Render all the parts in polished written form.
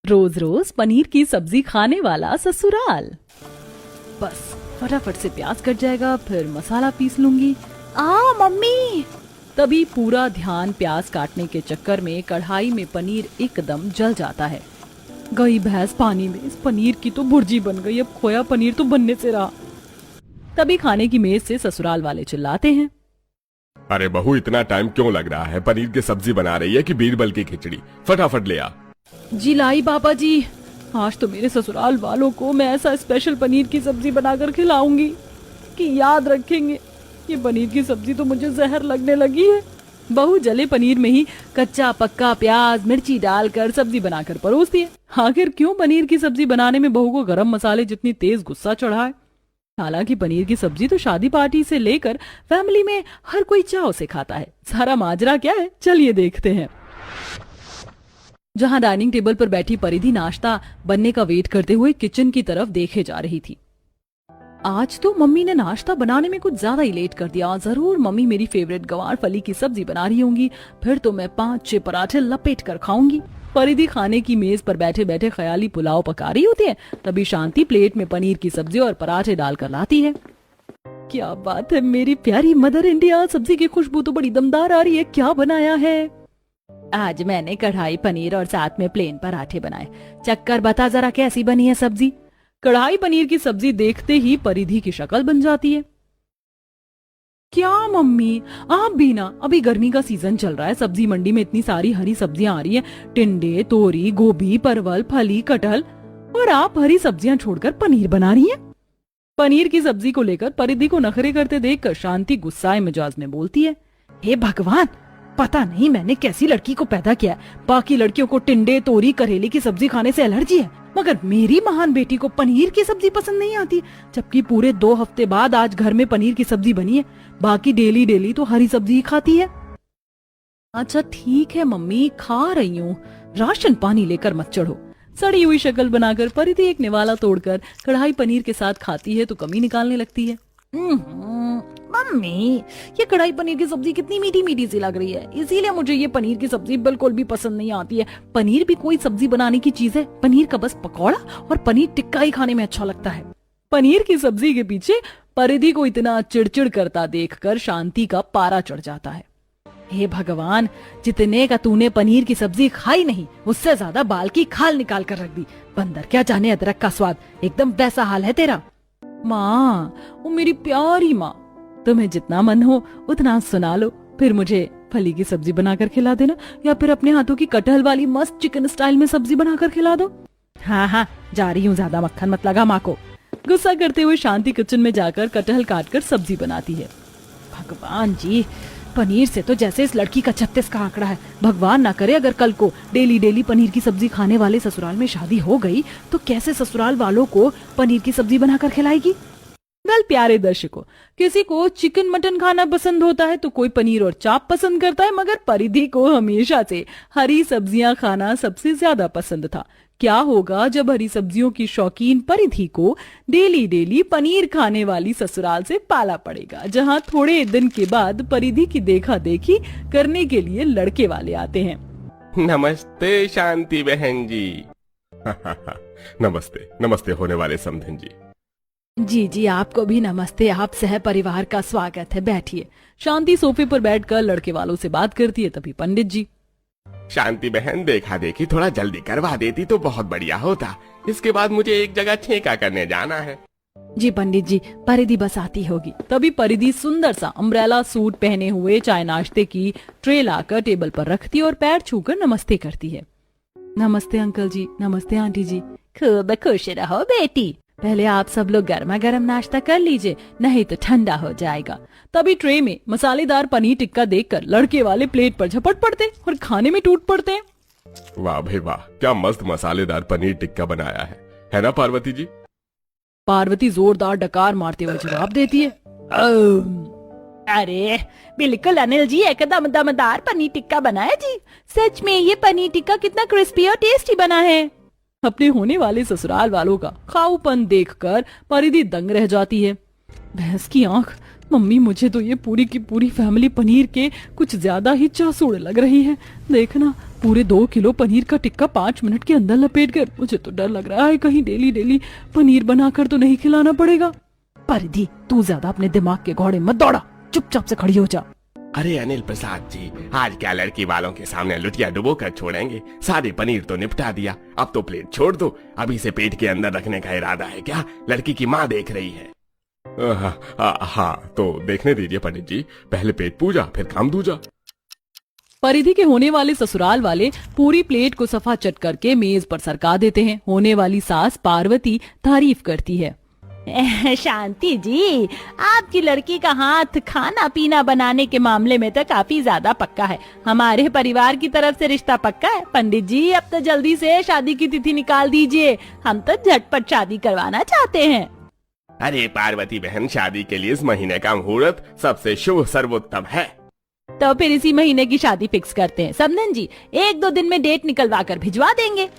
रोज रोज पनीर की सब्जी खाने वाला ससुराल। बस फटाफट से प्याज कट जाएगा, फिर मसाला पीस लूंगी। मम्मी! तभी पूरा ध्यान प्याज काटने के चक्कर में कढ़ाई में पनीर एकदम जल जाता है। गई भैंस पानी में, इस पनीर की तो भुर्जी बन गई, अब खोया पनीर तो बनने से रहा। तभी खाने की मेज से ससुराल वाले चिल्लाते हैं, अरे बहू, इतना टाइम क्यों लग रहा है? पनीर की सब्जी बना रही है कि बीरबल की खिचड़ी? फटाफट ले आ। जी लाई पापा जी, आज तो मेरे ससुराल वालों को मैं ऐसा स्पेशल पनीर की सब्जी बनाकर खिलाऊंगी कि याद रखेंगे। ये पनीर की सब्जी तो मुझे जहर लगने लगी है। बहू जले पनीर में ही कच्चा पक्का प्याज मिर्ची डालकर सब्जी बनाकर परोसती है। आखिर क्यों पनीर की सब्जी बनाने में बहू को गरम मसाले जितनी तेज गुस्सा चढ़ा है? हालांकि पनीर की सब्जी तो शादी पार्टी से लेकर फैमिली में हर कोई चाव से खाता है। सारा माजरा क्या है, चलिए देखते हैं। जहां डाइनिंग टेबल पर बैठी परिधि नाश्ता बनने का वेट करते हुए किचन की तरफ देखे जा रही थी। आज तो मम्मी ने नाश्ता बनाने में कुछ ज्यादा ही लेट कर दिया। जरूर मम्मी मेरी फेवरेट गवार फली की सब्जी बना रही होंगी, फिर तो मैं 5-6 पराठे लपेट कर खाऊंगी। परिधि खाने की मेज पर बैठे बैठे ख्याली पुलाव पका रही होती है, तभी शांति प्लेट में पनीर की सब्जी और पराठे डालकर लाती है। क्या बात है मेरी प्यारी मदर इंडिया, सब्जी की खुशबू तो बड़ी दमदार आ रही है। क्या बनाया है? आज मैंने कढ़ाई पनीर और साथ में प्लेन पराठे बनाए। चक्कर बता जरा कैसी बनी है सब्जी? कढ़ाई पनीर की सब्जी देखते ही परिधि की शक्ल बन जाती है। क्या मम्मी, आप भी ना, अभी गर्मी का सीजन चल रहा है, सब्जी मंडी में इतनी सारी हरी सब्जियां आ रही हैं, टिंडे, तोरी, गोभी, परवल, फली, कटहल, और आप हरी सब्जियां छोड़कर पनीर बना रही हैं। पनीर की सब्जी को लेकर परिधि को नखरे करते देखकर शांति गुस्साए मिजाज में बोलती है, हे भगवान, पता नहीं मैंने कैसी लड़की को पैदा किया है। बाकी लड़कियों को टिंडे, तोरी, करेले की सब्जी खाने से एलर्जी है, मगर मेरी महान बेटी को पनीर की सब्जी पसंद नहीं आती। जबकि पूरे 2 हफ्ते बाद आज घर में पनीर की सब्जी बनी है, बाकी डेली डेली तो हरी सब्जी ही खाती है। अच्छा ठीक है मम्मी, खा रही हूँ, राशन पानी लेकर मत चढ़ो। सड़ी हुई शक्ल बनाकर परिधि एक निवाला तोड़कर कढ़ाई पनीर के साथ खाती है तो कमी निकालने लगती है। मम्मी, ये कढ़ाई पनीर की सब्जी कितनी मीठी मीठी सी लग रही है, इसीलिए मुझे ये पनीर की सब्जी बिल्कुल भी पसंद नहीं आती है। पनीर भी कोई सब्जी बनाने की चीज है? पनीर का बस पकौड़ा और पनीर टिक्का ही खाने में अच्छा लगता है। पनीर की सब्जी के पीछे परिधि को इतना चिड़चिड़ करता देखकर शांति का पारा चढ़ जाता है। हे भगवान, जितने का तूने पनीर की सब्जी खाई नहीं, उससे ज्यादा बाल की खाल निकाल कर रख दी। बंदर क्या जाने अदरक का स्वाद, एकदम वैसा हाल है तेरा। माँ, वो मेरी प्यारी माँ, तुम्हें जितना मन हो उतना सुना लो, फिर मुझे फली की सब्जी बनाकर खिला देना, या फिर अपने हाथों की कटहल वाली मस्त चिकन स्टाइल में सब्जी बनाकर खिला दो। हाँ, जा रही हूँ, ज्यादा मक्खन मत लगा माँ को। गुस्सा करते हुए शांति किचन में जाकर कटहल काटकर सब्जी बनाती है। भगवान जी, पनीर से तो जैसे इस लड़की का 36 का आंकड़ा है। भगवान ना करे अगर कल को डेली डेली पनीर की सब्जी खाने वाले ससुराल में शादी हो गई तो कैसे ससुराल वालों को पनीर की सब्जी बनाकर खिलाएगी। वेल प्यारे दर्शकों, किसी को चिकन मटन खाना पसंद होता है तो कोई पनीर और चाप पसंद करता है, मगर परिधि को हमेशा से हरी सब्जियां खाना सबसे ज्यादा पसंद था। क्या होगा जब हरी सब्जियों की शौकीन परिधि को डेली डेली पनीर खाने वाली ससुराल से पाला पड़ेगा, जहां थोड़े दिन के बाद परिधि की देखा देखी करने के लिए लड़के वाले आते हैं। नमस्ते शांति बहन जी। नमस्ते नमस्ते होने वाले समधन जी। जी, आपको भी नमस्ते। आप सह परिवार का स्वागत है, बैठिए। शांति सोफे पर बैठकर लड़के वालों से बात करती है। तभी पंडित जी, शांति बहन, देखा देखी थोड़ा जल्दी करवा देती तो बहुत बढ़िया होता। इसके बाद मुझे एक जगह छेका करने जाना है। जी पंडित जी, परिधि बस आती होगी। तभी परिधि सुंदर सा अम्ब्रेला सूट पहने हुए चाय नाश्ते की ट्रे लाकर टेबल पर रखती और पैर छूकर नमस्ते करती है। नमस्ते अंकल जी, नमस्ते आंटी जी। खूब खुश रहो बेटी, पहले आप सब लोग गर्मा गर्म नाश्ता कर लीजिए, नहीं तो ठंडा हो जाएगा। तभी ट्रे में मसालेदार पनीर टिक्का देखकर लड़के वाले प्लेट पर झपट पड़ते और खाने में टूट पड़ते हैं। वाह भाई वाह, क्या मस्त मसालेदार पनीर टिक्का बनाया है ना पार्वती जी? पार्वती जोरदार डकार मारते हुए जवाब देती है, अरे बिल्कुल अनिल जी, एकदम दमदार पनीर टिक्का बनाया जी। सच में ये पनीर टिक्का कितना क्रिस्पी और टेस्टी बना है। अपने होने वाले ससुराल वालों का खाऊपन देखकर परिधि दंग रह जाती है। भैंस की आंख, मम्मी मुझे तो ये पूरी की पूरी फैमिली पनीर के कुछ ज्यादा ही चासुड़ लग रही है। देखना, पूरे 2 किलो पनीर का टिक्का 5 मिनट के अंदर लपेट कर। मुझे तो डर लग रहा है कहीं डेली डेली पनीर बनाकर तो नहीं खिलाना पड़ेगा। परिधि, तू ज्यादा अपने दिमाग के घोड़े मत दौड़ा, चुपचाप से खड़ी हो जा। अरे अनिल प्रसाद जी, आज क्या लड़की वालों के सामने लुटिया डुबो कर छोड़ेंगे? सारे पनीर तो निपटा दिया, अब तो प्लेट छोड़ दो। अभी से पेट के अंदर रखने का इरादा है क्या? लड़की की माँ देख रही है। हाँ, तो देखने दीजिए पंडित जी, पहले पेट पूजा फिर काम दूजा। परिधि के होने वाले ससुराल वाले पूरी प्लेट को सफा चट करके मेज पर सरका देते हैं। होने वाली सास पार्वती तारीफ करती है। शांति जी, आपकी लड़की का हाथ खाना पीना बनाने के मामले में तो काफी ज्यादा पक्का है। हमारे परिवार की तरफ से रिश्ता पक्का है। पंडित जी, अब तो जल्दी से शादी की तिथि निकाल दीजिए, हम तो झटपट शादी करवाना चाहते हैं। अरे पार्वती बहन, शादी के लिए इस महीने का मुहूर्त सबसे शुभ सर्वोत्तम है। तो फिर इसी महीने की शादी फिक्स करते हैं। समधन जी 1-2 दिन में डेट निकलवा कर भिजवा देंगे।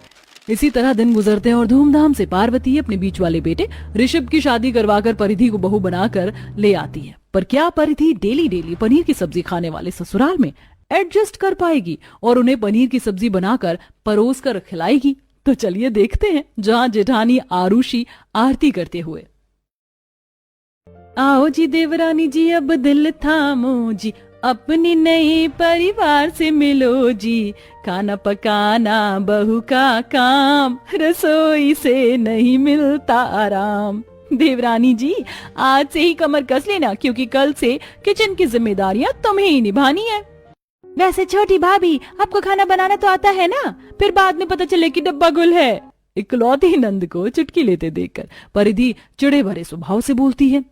इसी तरह दिन गुजरते हैं और धूमधाम से पार्वती अपने बीच वाले बेटे ऋषभ की शादी करवाकर परिधि को बहू बनाकर ले आती है। पर क्या परिधि डेली डेली पनीर की सब्जी खाने वाले ससुराल में एडजस्ट कर पाएगी और उन्हें पनीर की सब्जी बनाकर परोस कर खिलाएगी? तो चलिए देखते हैं जहाँ जेठानी आरुषि आरती करते हुए। आओ जी देवरानी जी, अब दिल थामो जी, अपनी नई परिवार से मिलो जी। खाना पकाना बहू का काम, रसोई से नहीं मिलता आराम। देवरानी जी, आज से ही कमर कस लेना, क्योंकि कल से किचन की जिम्मेदारियां तुम्हें ही निभानी है। वैसे छोटी भाभी, आपको खाना बनाना तो आता है ना? फिर बाद में पता चले कि डब्बा गुल है। इकलौती नंद को चुटकी लेते देखकर परिधि चिड़े भरे स्वभाव से बोलती है।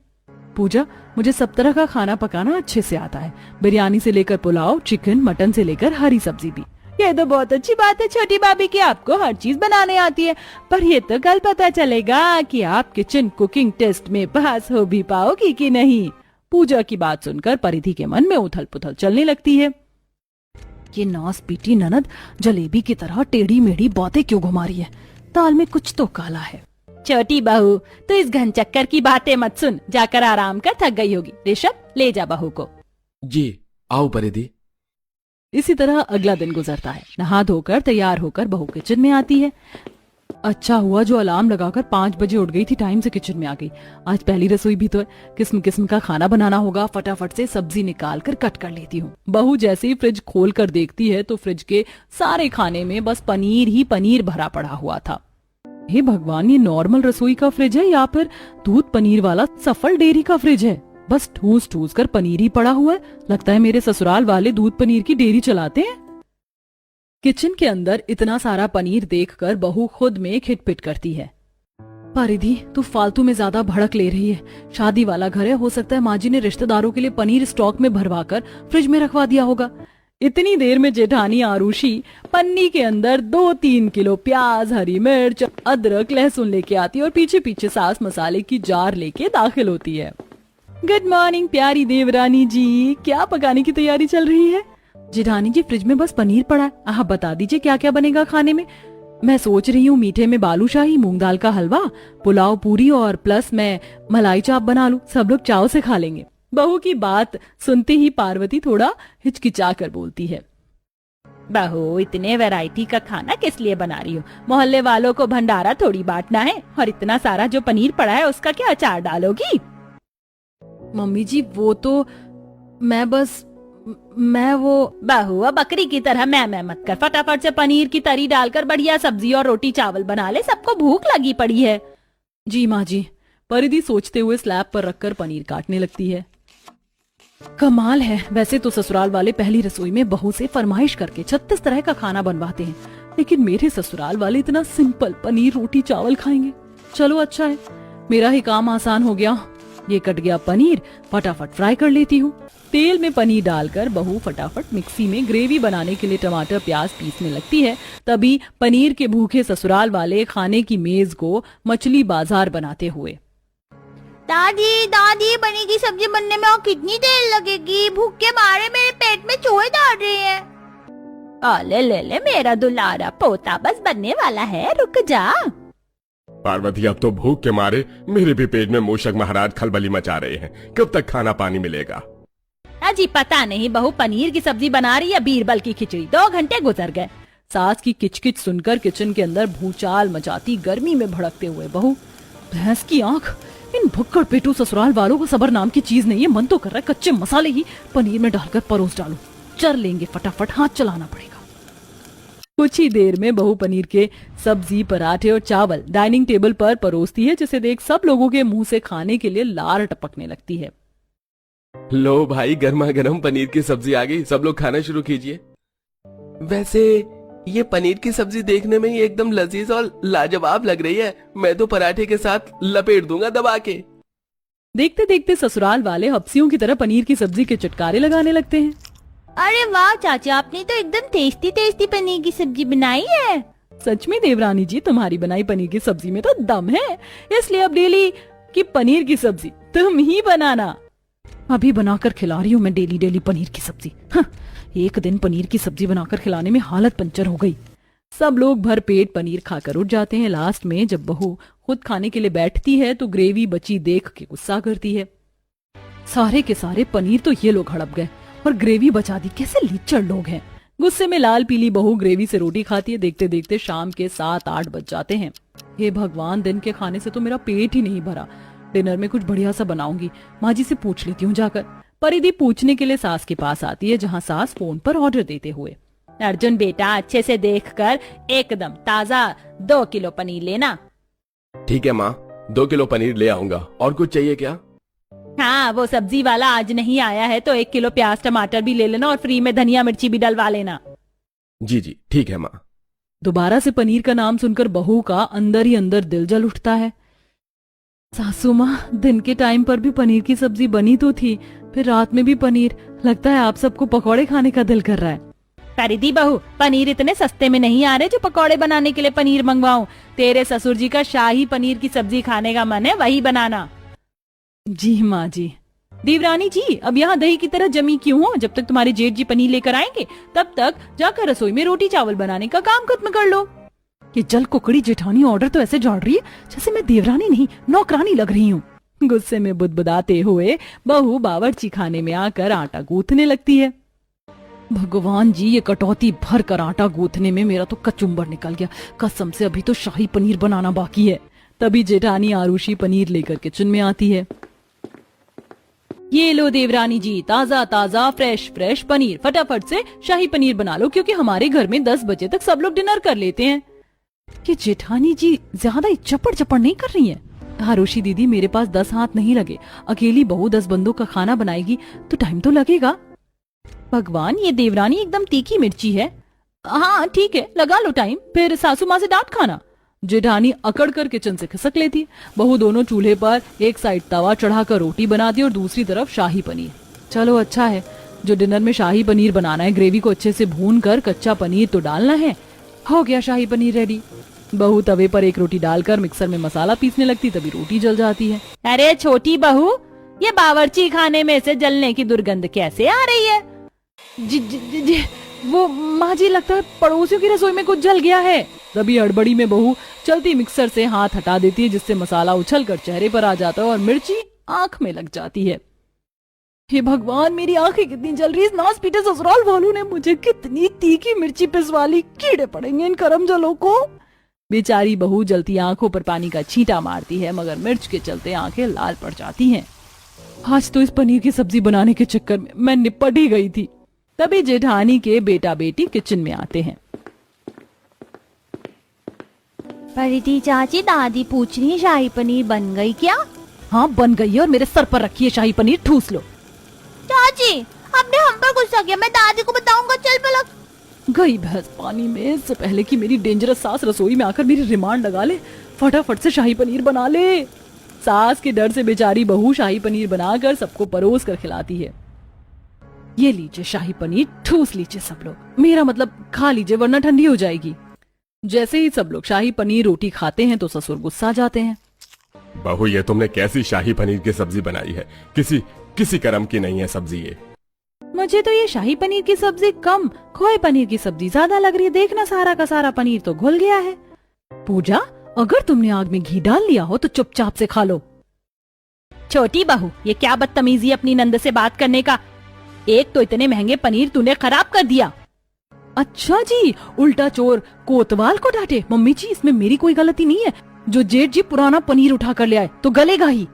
पूजा, मुझे सब तरह का खाना पकाना अच्छे से आता है। बिरयानी से लेकर पुलाव, चिकन, मटन से लेकर हरी सब्जी भी। ये तो बहुत अच्छी बात है छोटी भाभी कि आपको हर चीज बनाने आती है। पर ये तो कल पता चलेगा कि आप किचन कुकिंग टेस्ट में पास हो भी पाओगी कि नहीं। पूजा की बात सुनकर परिधि के मन में उथल पुथल चलने लगती है। ये नौस पीटी ननद जलेबी की तरह टेढ़ी मेढ़ी बातें क्यों घुमा रही है? दाल में कुछ तो काला है। छोटी बहू, तो इस घन चक्कर की बातें मत सुन, जाकर आराम कर, थक गई होगी। ऋषभ, ले जा बहू को। जी, आओ परिधि। इसी तरह अगला दिन गुजरता है। नहा धोकर तैयार होकर बहू किचन में आती है। अच्छा हुआ जो अलार्म लगाकर 5 बजे उठ गई थी, टाइम से किचन में आ गई। आज पहली रसोई भी तो है, किस्म किस्म का खाना बनाना होगा। फटाफट से सब्जी निकाल कर कट कर लेती हूँ। बहू जैसे ही फ्रिज खोल कर देखती है तो फ्रिज के सारे खाने में बस पनीर ही पनीर भरा पड़ा हुआ था। हे भगवान, ये नॉर्मल रसोई का फ्रिज है या फिर दूध पनीर वाला सफल डेयरी का फ्रिज है? बस ठूस ठूस कर पनीर ही पड़ा हुआ है। लगता है मेरे ससुराल वाले दूध पनीर की डेयरी चलाते हैं। किचन के अंदर इतना सारा पनीर देखकर बहू खुद में खिटपिट करती है। परिधि, तू फालतू में ज्यादा भड़क ले रही है। शादी वाला घर है, हो सकता है माँ जी ने रिश्तेदारों के लिए पनीर स्टॉक में भरवा कर फ्रिज में रखवा दिया होगा। इतनी देर में जेठानी आरुषि पन्नी के अंदर 2-3 किलो प्याज, हरी मिर्च, अदरक, लहसुन लेके आती है और पीछे पीछे सास मसाले की जार लेके दाखिल होती है। गुड मॉर्निंग प्यारी देवरानी जी, क्या पकाने की तैयारी चल रही है? जेठानी जी, फ्रिज में बस पनीर पड़ा है, आप बता दीजिए क्या क्या बनेगा खाने में। मैं सोच रही हूँ मीठे में बालूशाही, मूंग दाल का हलवा, पुलाव, पूरी और प्लस मैं मलाई चाप बना लूं, सब लोग चाव से खा लेंगे। बहू की बात सुनते ही पार्वती थोड़ा हिचकिचा कर बोलती है। बहू, इतने वैरायटी का खाना किस लिए बना रही हो? मोहल्ले वालों को भंडारा थोड़ी बांटना है। और इतना सारा जो पनीर पड़ा है उसका क्या अचार डालोगी? मम्मी जी, वो तो मैं वो बहू, अब बकरी की तरह मैं मत कर। फटाफट से पनीर की तरी डालकर बढ़िया सब्जी और रोटी चावल बना ले, सबको भूख लगी पड़ी है। जी माँ जी। परिधि सोचते हुए स्लैब पर रखकर पनीर काटने लगती है। कमाल है, वैसे तो ससुराल वाले पहली रसोई में बहू से फरमाइश करके 36 तरह का खाना बनवाते हैं, लेकिन मेरे ससुराल वाले इतना सिंपल पनीर रोटी चावल खाएंगे। चलो अच्छा है, मेरा ही काम आसान हो गया। ये कट गया पनीर, फटाफट फ्राई कर लेती हूँ। तेल में पनीर डालकर बहू फटाफट मिक्सी में ग्रेवी बनाने के लिए टमाटर प्याज पीसने लगती है। तभी पनीर के भूखे ससुराल वाले खाने की मेज को मछली बाजार बनाते हुए, दादी दादी, पनीर की सब्जी बनने में और कितनी देर लगेगी? भूख के मारे मेरे पेट में चूहे दौड़ रहे हैं। ले ले ले, मेरा दुलारा पोता बस बनने वाला है, रुक जा। पार्वती, अब तो भूख के मारे मेरे भी पेट में मूषक महाराज खलबली मचा रहे हैं। कब तक खाना पानी मिलेगा? अजी पता नहीं बहू पनीर की सब्जी बना रही है बीरबल की खिचड़ी। 2 घंटे गुजर गए। सास की किचकिच सुनकर किचन के अंदर भूचाल मचाती गर्मी में भड़कते हुए बहू, भैंस की आंख, इन भुक्कड़ पेटू ससुराल वालों को सबर नाम की चीज नहीं है। मन तो कर रहा है कच्चे मसाले ही पनीर में डालकर परोस डालूं। चर लेंगे फटाफट, हाथ चलाना पड़ेगा। कुछ ही देर में बहू पनीर के सब्जी, पराठे और चावल डाइनिंग टेबल पर परोसती है, जिसे देख सब लोगों के मुंह से खाने के लिए लार टपकने लगती है। लो भाई, गर्मा गर्म पनीर की सब्जी आ गई, सब लोग खाना शुरू कीजिए। वैसे ये पनीर की सब्जी देखने में ही एकदम लजीज और लाजवाब लग रही है। मैं तो पराठे के साथ लपेट दूंगा दबा के। देखते देखते ससुराल वाले हफ्सियों की तरह पनीर की सब्जी के चटकारे लगाने लगते हैं। अरे वाह चाचा, आपने तो एकदम टेस्टी टेस्टी पनीर की सब्जी बनाई है। सच में देवरानी जी, तुम्हारी बनाई पनीर की सब्जी में तो दम है। इसलिए अब डेली की पनीर की सब्जी तुम ही बनाना। अभी बनाकर खिला रही हूँ मैं डेली डेली पनीर की सब्जी। एक दिन पनीर की सब्जी बनाकर खिलाने में हालत पंचर हो गई। सब लोग भर पेट पनीर खाकर उठ जाते हैं। लास्ट में जब बहू खुद खाने के लिए बैठती है तो ग्रेवी बची देख के गुस्सा करती है। सारे के सारे पनीर तो ये लोग हड़प गए और ग्रेवी बचा दी। कैसे लीचड़ लोग हैं। गुस्से में लाल पीली बहू ग्रेवी से रोटी खाती है। देखते देखते शाम के 7-8 बज जाते हैं। हे भगवान, दिन के खाने से तो मेरा पेट ही नहीं भरा। डिनर में कुछ बढ़िया सा बनाऊंगी। माँ जी से पूछ लेती हूँ जाकर। परिधि पूछने के लिए सास के पास आती है, जहाँ सास फोन पर ऑर्डर देते हुए, अर्जुन बेटा, अच्छे से देखकर एकदम ताजा 2 किलो पनीर लेना। ठीक है माँ, 2 किलो पनीर ले आऊंगा। और कुछ चाहिए क्या? हाँ, वो सब्जी वाला आज नहीं आया है तो 1 किलो प्याज टमाटर भी ले लेना और फ्री में धनिया मिर्ची भी डलवा लेना। जी जी ठीक है माँ। दोबारा से पनीर का नाम सुनकर बहू का अंदर ही अंदर दिल जल उठता है। सासू माँ, दिन के टाइम पर भी पनीर की सब्जी बनी तो थी, फिर रात में भी पनीर। लगता है आप सबको पकौड़े खाने का दिल कर रहा है। परिधि बहू, पनीर इतने सस्ते में नहीं आ रहे जो पकौड़े बनाने के लिए पनीर मंगवाऊं। तेरे ससुर जी का शाही पनीर की सब्जी खाने का मन है, वही बनाना। जी माँ जी। देवरानी जी, अब यहाँ दही की तरह जमी क्यों हो? जब तक तुम्हारे जेठ जी पनीर लेकर आएंगे तब तक जाकर रसोई में रोटी चावल बनाने का काम खत्म कर लो। ये जल कुकड़ी जेठानी ऑर्डर तो ऐसे झाड़ रही है जैसे मैं देवरानी नहीं नौकरानी लग रही हूँ। गुस्से में बुदबुदाते हुए बहू बावर्ची खाने में आकर आटा गूंथने लगती है। भगवान जी, ये कटौती भर कर आटा गूंथने में मेरा तो कचुम्बर निकल गया। कसम से अभी तो शाही पनीर बनाना बाकी है। तभी जेठानी आरुषि पनीर लेकर किचन में आती है। ये लो देवरानी जी, ताजा ताजा फ्रेश फ्रेश पनीर। फटाफट से शाही पनीर बना लो, क्योंकि हमारे घर में 10 बजे तक सब लोग डिनर कर लेते हैं। कि जेठानी जी ज्यादा ही चपड़ चपड़ नहीं कर रही है। आरुषि दीदी, मेरे पास 10 हाथ नहीं लगे। अकेली बहू 10 बंदों का खाना बनाएगी तो टाइम तो लगेगा। भगवान, ये देवरानी एकदम तीखी मिर्ची है। हाँ ठीक है, लगा लो टाइम, फिर सासू माँ से डांट खाना। जेठानी अकड़ कर किचन से खिसक लेती। बहू दोनों चूल्हे पर एक साइड तवा चढ़ाकर रोटी बनाती और दूसरी तरफ शाही पनीर। चलो अच्छा है, जो डिनर में शाही पनीर बनाना है, ग्रेवी को अच्छे से भून कर कच्चा पनीर तो डालना है। हो गया शाही पनीर रेडी। बहू तवे पर एक रोटी डालकर मिक्सर में मसाला पीसने लगती, तभी रोटी जल जाती है। अरे छोटी बहू, ये बावर्ची खाने में से जलने की दुर्गंध कैसे आ रही है? जी, जी, जी, जी, वो माँ जी, लगता है पड़ोसियों की रसोई में कुछ जल गया है। तभी हड़बड़ी में बहू चलती मिक्सर से हाथ हटा देती है, जिससे मसाला उछलकर चेहरे पर आ जाता है और मिर्ची आंख में लग जाती है। हे भगवान, मेरी आंखें कितनी जल रही है। नास पीटे ससुराल वालों ने मुझे कितनी तीखी मिर्ची पिसवाली। कीड़े पड़ेंगे इन करम जलों को। बेचारी बहू जलती आंखों पर पानी का छींटा मारती है, मगर मिर्च के चलते आंखें लाल पड़ जाती हैं। आज तो इस पनीर की सब्जी बनाने के चक्कर में मैं निपट ही गई थी। तभी जेठानी के बेटा बेटी किचन में आते हैं। परिधि चाची, दादी पूछ रही शाही पनीर बन गई क्या? हाँ बन गई है, और मेरे सर पर रखी है शाही पनीर, ठूस लो। चाची, आपने हम पर गुस्सा किया, मैं दादी को बताऊंगा। चल पलक। गई भैंस पानी में। इससे पहले कि मेरी डेंजरस सास रसोई में आकर मेरी रिमांड लगा ले, फटाफट से शाही पनीर बना ले। सास के डर से बेचारी बहू शाही पनीर बनाकर सबको परोस कर खिलाती है। ये लीजिए शाही पनीर, ठूस लीजिए सब लोग। मेरा मतलब खा लीजिए, वरना ठंडी हो जाएगी। जैसे ही सब लोग शाही पनीर रोटी खाते हैं तो ससुर गुस्सा जाते हैं। बहू, ये तुमने कैसी शाही पनीर की सब्जी बनाई है? किसी कर्म की नहीं है सब्जी ये। मुझे तो ये शाही पनीर की सब्जी कम, खोए पनीर की सब्जी ज्यादा लग रही है। देखना, सारा का सारा पनीर तो घुल गया है। पूजा, अगर तुमने आग में घी डाल लिया हो तो चुपचाप से खा लो। छोटी बहू, ये क्या बदतमीजी अपनी नंद से बात करने का। एक तो इतने महंगे पनीर तूने खराब कर दिया। अच्छा जी, उल्टा चोर कोतवाल को डांटे। मम्मी जी, इसमें मेरी कोई गलती नहीं है। जो जेठ जी पुराना पनीर उठा कर ले आए तो गलेगा ही।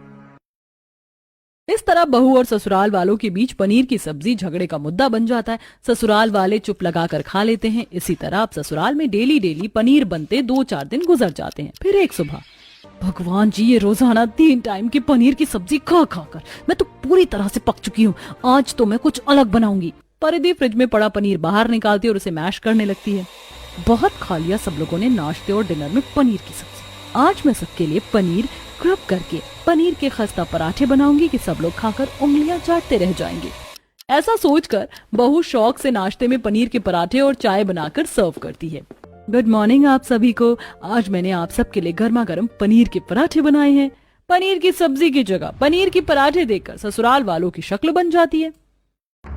इस तरह बहू और ससुराल वालों के बीच पनीर की सब्जी झगड़े का मुद्दा बन जाता है। ससुराल वाले चुप लगाकर खा लेते हैं। इसी तरह अब ससुराल में डेली डेली पनीर बनते 2-4 दिन गुजर जाते हैं। फिर एक सुबह, भगवान जी, ये रोजाना 3 टाइम की पनीर की सब्जी खा खा कर मैं तो पूरी तरह से पक चुकी हूँ। आज तो मैं कुछ अलग बनाऊंगी। परिधि फ्रिज में पड़ा पनीर बाहर निकालती और उसे मैश करने लगती है। बहुत खा लिया सब लोगों ने नाश्ते और डिनर में पनीर की सब्जी। आज मैं सबके लिए पनीर क्रब करके पनीर के खस्ता पराठे बनाऊंगी कि सब लोग खाकर उंगलियां चाटते रह जाएंगे। ऐसा सोचकर बहू शौक से नाश्ते में पनीर के पराठे और चाय बनाकर सर्व करती है। गुड मॉर्निंग आप सभी को। आज मैंने आप सबके लिए गर्मा गर्म पनीर के पराठे बनाए हैं। पनीर की सब्जी की जगह पनीर के पराठे देखकर ससुराल वालों की शक्ल बन जाती है।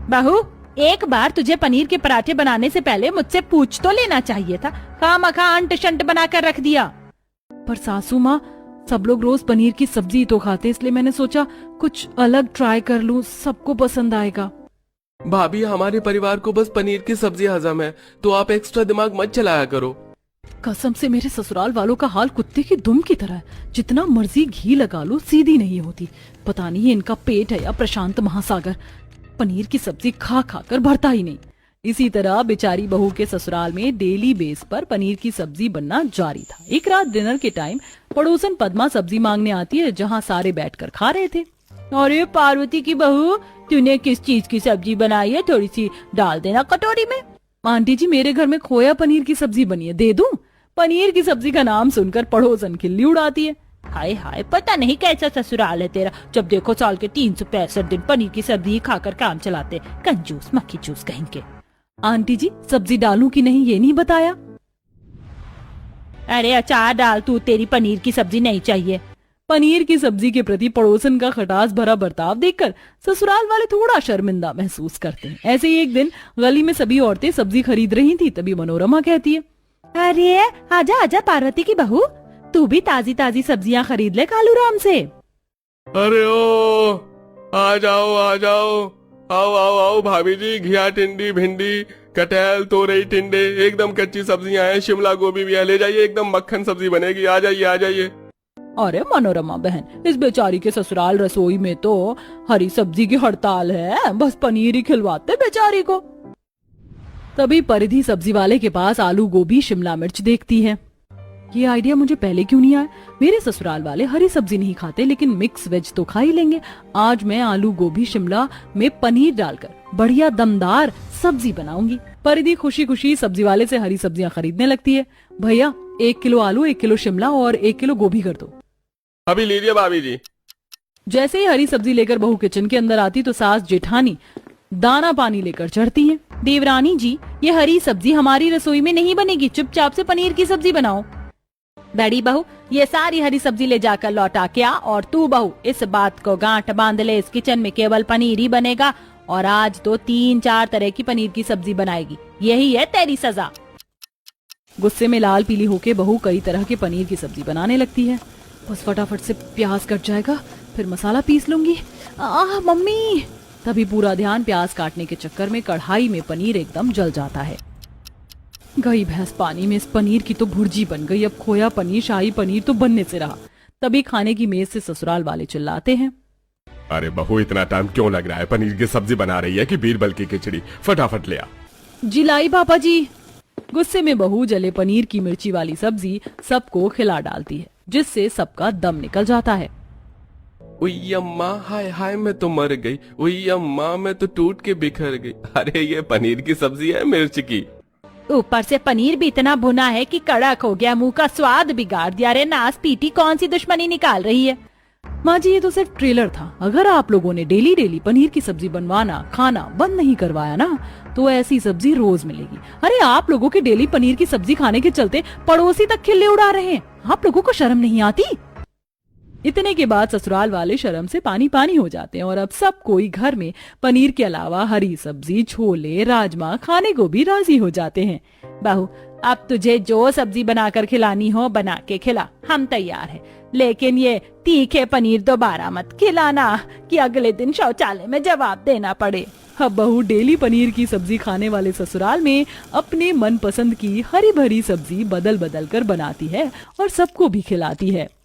बहू, एक बार तुझे पनीर के पराठे बनाने से पहले मुझसे पूछ तो लेना चाहिए था। खामखा अंट शंट बनाकर रख दिया। पर सासू माँ, सब लोग रोज पनीर की सब्जी तो खाते, इसलिए मैंने सोचा कुछ अलग ट्राई कर लूं, सबको पसंद आएगा। भाभी, हमारे परिवार को बस पनीर की सब्जी हजम है, तो आप एक्स्ट्रा दिमाग मत चलाया करो। कसम से मेरे ससुराल वालों का हाल कुत्ते की दुम की तरह है। जितना मर्जी घी लगा लो सीधी नहीं होती। पता नहीं इनका पेट है या प्रशांत महासागर। पनीर की सब्जी खा खा कर भरता ही नहीं। इसी तरह बेचारी बहू के ससुराल में डेली बेस पर पनीर की सब्जी बनना जारी था। एक रात डिनर के टाइम पड़ोसन पद्मा सब्जी मांगने आती है, जहाँ सारे बैठकर खा रहे थे। अरे पार्वती की बहू, तूने किस चीज की सब्जी बनाई है? थोड़ी सी डाल देना कटोरी में। आंटी जी, मेरे घर में खोया पनीर की सब्जी बनी है, दे दूं? पनीर की सब्जी का नाम सुनकर पड़ोसन खिल्ली उड़ाती है। हाय हाय, पता नहीं कैसा ससुराल है तेरा। जब देखो साल के 365 दिन पनीर की सब्जी खाकर काम चलाते। कंजूस मक्खी चूस कहीं के। आंटी जी, सब्जी डालूं कि नहीं ये नहीं बताया। अरे अचार डाल तू, तेरी पनीर की सब्जी नहीं चाहिए। पनीर की सब्जी के प्रति पड़ोसन का खटास भरा बर्ताव देखकर ससुराल वाले थोड़ा शर्मिंदा महसूस करते हैं। ऐसे ही एक दिन गली में सभी औरतें सब्जी खरीद रही थी, तभी मनोरमा कहती है, अरे आजा आजा पार्वती की बहू, तू भी ताजी ताजी सब्जियां खरीद ले कालू राम से। अरे ओ, आ जाओ आ जाओ, आओ आओ आओ भाभी जी। घिया, टिंडी, भिंडी, कटहल, तोरई, टिंडे, एकदम कच्ची सब्जियां हैं। शिमला गोभी भी है, ले जाइए, एकदम मक्खन सब्जी बनेगी। आ जाइए आ जाइए। अरे मनोरमा बहन, इस बेचारी के ससुराल रसोई में तो हरी सब्जी की हड़ताल है, बस पनीर ही खिलवाते बेचारी को। तभी परिधि सब्जी वाले के पास आलू, गोभी, शिमला मिर्च देखती है। ये आइडिया मुझे पहले क्यों नहीं आया? मेरे ससुराल वाले हरी सब्जी नहीं खाते, लेकिन मिक्स वेज तो खा ही लेंगे। आज मैं आलू, गोभी, शिमला में पनीर डालकर बढ़िया दमदार सब्जी बनाऊंगी। परिधि खुशी खुशी सब्जी वाले से हरी सब्जियां खरीदने लगती है। भैया, 1 किलो आलू, 1 किलो शिमला और 1 किलो गोभी कर दो। अभी लीजिए भाभी जी। जैसे ही हरी सब्जी लेकर बहू किचन के अंदर आती तो सास जेठानी दाना पानी लेकर चढ़ती है। देवरानी जी, ये हरी सब्जी हमारी रसोई में नहीं बनेगी, चुपचाप से पनीर की सब्जी बनाओ। बड़ी बहू, ये सारी हरी सब्जी ले जाकर लौटा के आ, और तू बहू इस बात को गांठ बांध ले, इस किचन में केवल पनीर ही बनेगा, और आज तो 3-4 तरह की पनीर की सब्जी बनाएगी। यही है तेरी सजा। गुस्से में लाल पीली होके बहू कई तरह के पनीर की सब्जी बनाने लगती है। बस फटाफट से प्याज कट जाएगा, फिर मसाला पीस लूंगी। मम्मी! तभी पूरा ध्यान प्याज काटने के चक्कर में कढ़ाई में पनीर एकदम जल जाता है। गई भैंस पानी में, इस पनीर की तो भुर्जी बन गई। अब खोया पनीर, शाही पनीर तो बनने से रहा। तभी खाने की मेज से ससुराल वाले चिल्लाते हैं, अरे बहू, इतना टाइम क्यों लग रहा है? पनीर की सब्जी बना रही है कि बीरबल की खिचड़ी? फटाफट ले आ। जिलाई पापा जी। गुस्से में बहू जले पनीर की मिर्ची वाली सब्जी सबको खिला डालती है, जिससे सबका दम निकल जाता है। उई अम्मा, हाय हाय, मैं तो मर गई। उई अम्मा, मैं तो टूट के बिखर गई। अरे ये पनीर की सब्जी है मिर्च की। ऊपर से पनीर भी इतना भुना है कि कड़क हो गया, मुंह का स्वाद बिगाड़ दिया। रे नास पीटी, कौन सी दुश्मनी निकाल रही है? माँ जी, ये तो सिर्फ ट्रेलर था। अगर आप लोगों ने डेली डेली पनीर की सब्जी बनवाना खाना बंद नहीं करवाया ना, तो ऐसी सब्जी रोज मिलेगी। अरे आप लोगों के डेली पनीर की सब्जी खाने के चलते पड़ोसी तक खिल्ले उड़ा रहे हैं। आप लोगों को शर्म नहीं आती? इतने के बाद ससुराल वाले शर्म से पानी पानी हो जाते हैं और अब सब कोई घर में पनीर के अलावा हरी सब्जी, छोले, राजमा खाने को भी राजी हो जाते हैं। बहू, अब तुझे जो सब्जी बनाकर खिलानी हो बना के खिला, हम तैयार हैं। लेकिन ये तीखे पनीर दोबारा मत खिलाना कि अगले दिन शौचालय में जवाब देना पड़े। अब बहू डेली पनीर की सब्जी खाने वाले ससुराल में अपने मनपसंद की हरी भरी सब्जी बदल बदल कर बनाती है और सबको भी खिलाती है।